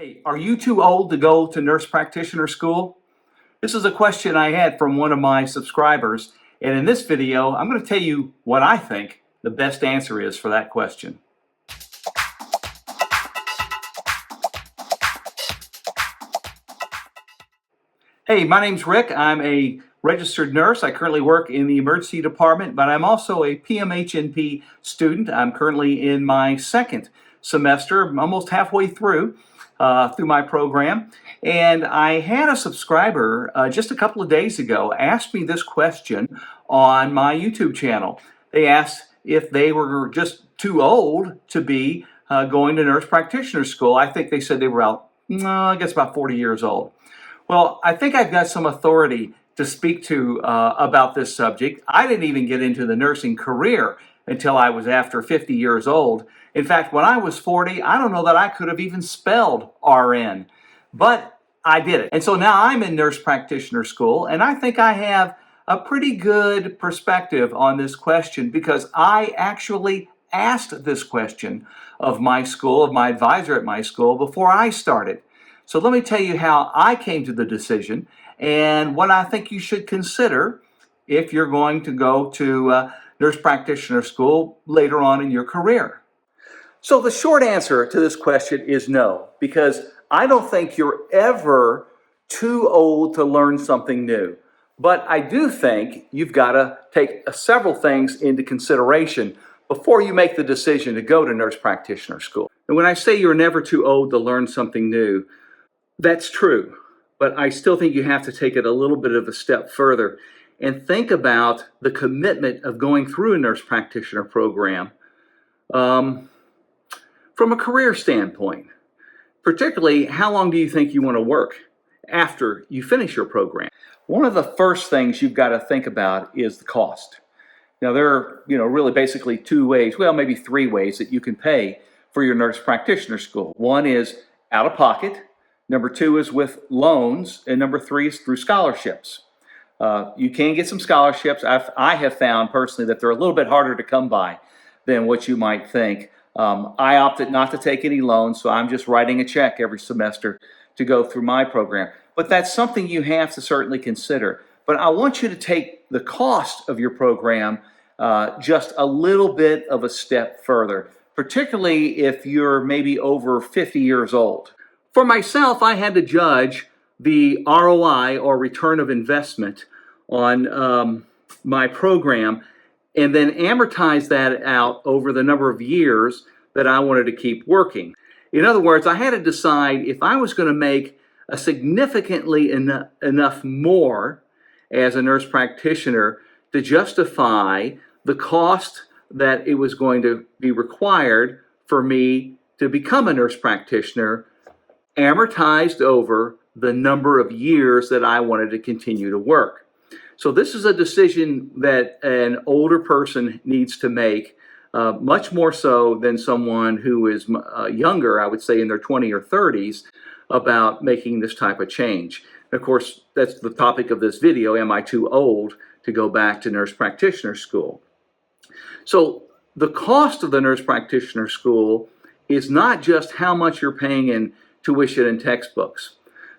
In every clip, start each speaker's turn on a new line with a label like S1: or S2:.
S1: Hey, are you too old to go to nurse practitioner school? This is a question I had from one of my subscribers, and in this video, I'm going to tell you what I think the best answer is for that question. Hey, my name's Rick. I'm a registered nurse. I currently work in the emergency department, but I'm also a PMHNP student. I'm currently in my second semester, I'm almost halfway through my program. And I had a subscriber just a couple of days ago ask me this question on my YouTube channel. They asked if they were just too old to be going to nurse practitioner school. I think they said they were about 40 years old. Well, I think I've got some authority to speak to about this subject. I didn't even get into the nursing career until I was after 50 years old. In fact, when I was 40, I don't know that I could have even spelled RN, but I did it. And so now I'm in nurse practitioner school, and I think I have a pretty good perspective on this question because I actually asked this question of my school, of my advisor at my school, before I started. So let me tell you how I came to the decision and what I think you should consider if you're going to go to nurse practitioner school later on in your career. So the short answer to this question is no, because I don't think you're ever too old to learn something new. But I do think you've got to take several things into consideration before you make the decision to go to nurse practitioner school. And when I say you're never too old to learn something new, that's true, but I still think you have to take it a little bit of a step further and think about the commitment of going through a nurse practitioner program from a career standpoint. Particularly, how long do you think you want to work after you finish your program? One of the first things you've got to think about is the cost. Now, there are, really basically two ways, well, maybe three ways that you can pay for your nurse practitioner school. One is out of pocket. Number two is with loans, and number three is through scholarships. You can get some scholarships. I have found personally that they're a little bit harder to come by than what you might think. I opted not to take any loans, so I'm just writing a check every semester to go through my program. But that's something you have to certainly consider. But I want you to take the cost of your program just a little bit of a step further, particularly if you're maybe over 50 years old. For myself, I had to judge the ROI or return of investment on my program and then amortize that out over the number of years that I wanted to keep working. In other words, I had to decide if I was going to make a significantly enough more as a nurse practitioner to justify the cost that it was going to be required for me to become a nurse practitioner, amortized over the number of years that I wanted to continue to work. So this is a decision that an older person needs to make, much more so than someone who is younger, I would say in their 20s or 30s, about making this type of change. And of course, that's the topic of this video, am I too old to go back to nurse practitioner school? So the cost of the nurse practitioner school is not just how much you're paying in tuition and textbooks.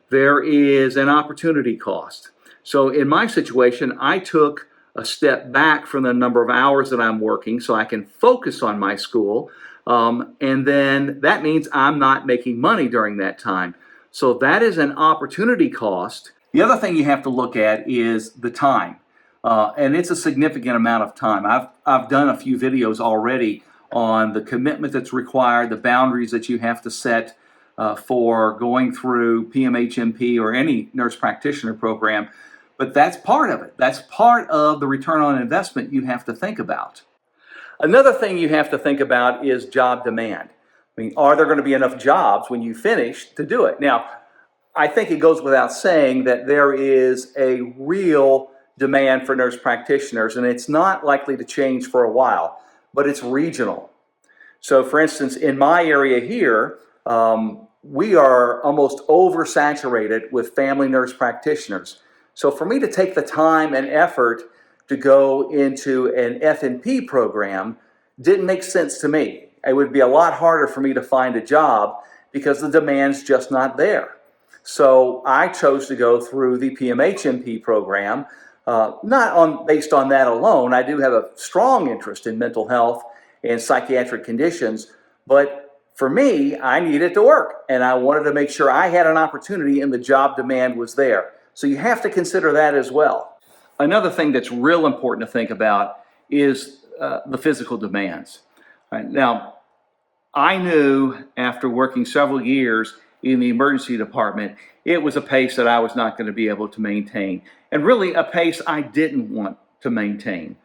S1: There is an opportunity cost. So in my situation, I took a step back from the number of hours that I'm working so I can focus on my school. And then that means I'm not making money during that time. So that is an opportunity cost. The other thing you have to look at is the time. And it's a significant amount of time. I've done a few videos already on the commitment that's required, the boundaries that you have to set for going through PMHNP or any nurse practitioner program. But that's part of it. That's part of the return on investment you have to think about. Another thing you have to think about is job demand. I mean, are there going to be enough jobs when you finish to do it? Now, I think it goes without saying that there is a real demand for nurse practitioners, and it's not likely to change for a while, but it's regional. So, for instance, in my area here, we are almost oversaturated with family nurse practitioners. So for me to take the time and effort to go into an F&P program didn't make sense to me. It would be a lot harder for me to find a job because the demand's just not there. So I chose to go through the PMHNP program, based on that alone. I do have a strong interest in mental health and psychiatric conditions, but for me, I needed to work, and I wanted to make sure I had an opportunity and the job demand was there. So you have to consider that as well. Another thing that's real important to think about is the physical demands. Right? Now, I knew after working several years in the emergency department, it was a pace that I was not going to be able to maintain, and really a pace I didn't want to maintain.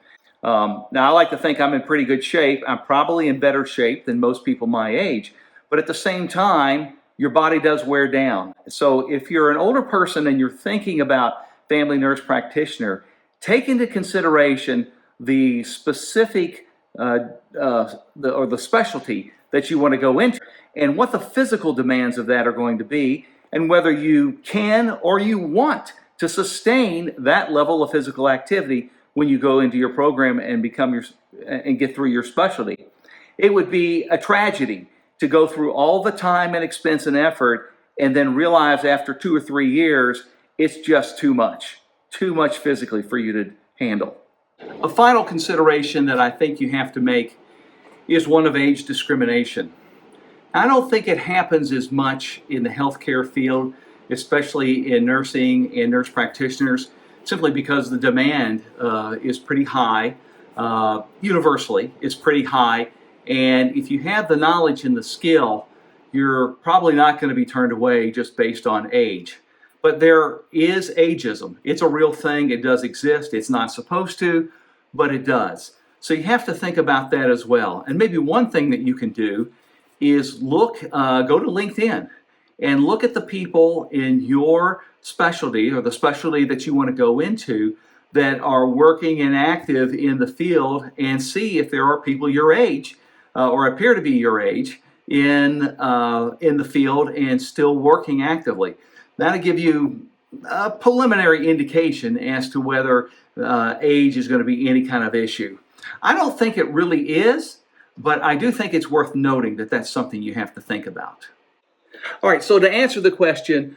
S1: Now, I like to think I'm in pretty good shape. I'm probably in better shape than most people my age, but at the same time, your body does wear down. So if you're an older person and you're thinking about family nurse practitioner, take into consideration the specific the specialty that you want to go into, and what the physical demands of that are going to be, and whether you can or you want to sustain that level of physical activity when you go into your program and get through your specialty. It would be a tragedy to go through all the time and expense and effort and then realize after 2 or 3 years it's just too much physically for you to handle. A final consideration that I think you have to make is one of age discrimination. I don't think it happens as much in the healthcare field, especially in nursing and nurse practitioners, simply because the demand is pretty high. Universally, it's pretty high. And if you have the knowledge and the skill, you're probably not going to be turned away just based on age. But there is ageism. It's a real thing. It does exist. It's not supposed to, but it does. So you have to think about that as well. And maybe one thing that you can do is go to LinkedIn and look at the people in your specialty or the specialty that you want to go into that are working and active in the field, and see if there are people your age or appear to be your age in the field and still working actively. That'll give you a preliminary indication as to whether age is going to be any kind of issue. I don't think it really is, but I do think it's worth noting that that's something you have to think about. All right, so to answer the question,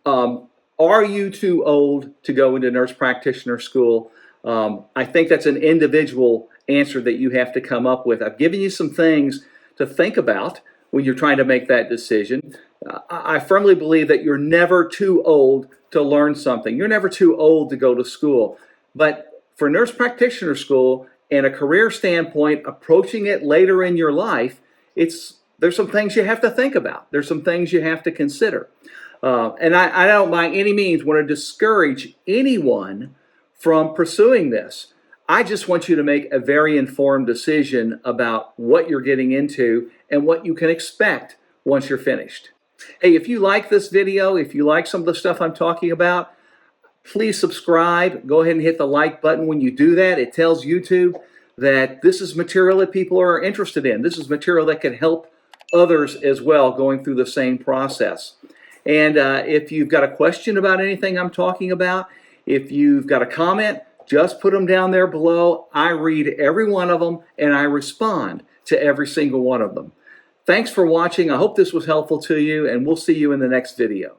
S1: are you too old to go into nurse practitioner school? I think that's an individual answer that you have to come up with. I've given you some things to think about when you're trying to make that decision. I firmly believe that you're never too old to learn something. You're never too old to go to school. But for nurse practitioner school and a career standpoint, approaching it later in your life, there's some things you have to think about. There's some things you have to consider. And I don't by any means want to discourage anyone from pursuing this. I just want you to make a very informed decision about what you're getting into and what you can expect once you're finished. Hey, if you like this video, if you like some of the stuff I'm talking about, please subscribe. Go ahead and hit the like button. When you do that, it tells YouTube that this is material that people are interested in. This is material that can help others as well going through the same process. And if you've got a question about anything I'm talking about, if you've got a comment, just put them down there below. I read every one of them and I respond to every single one of them. Thanks for watching. I hope this was helpful to you, and we'll see you in the next video.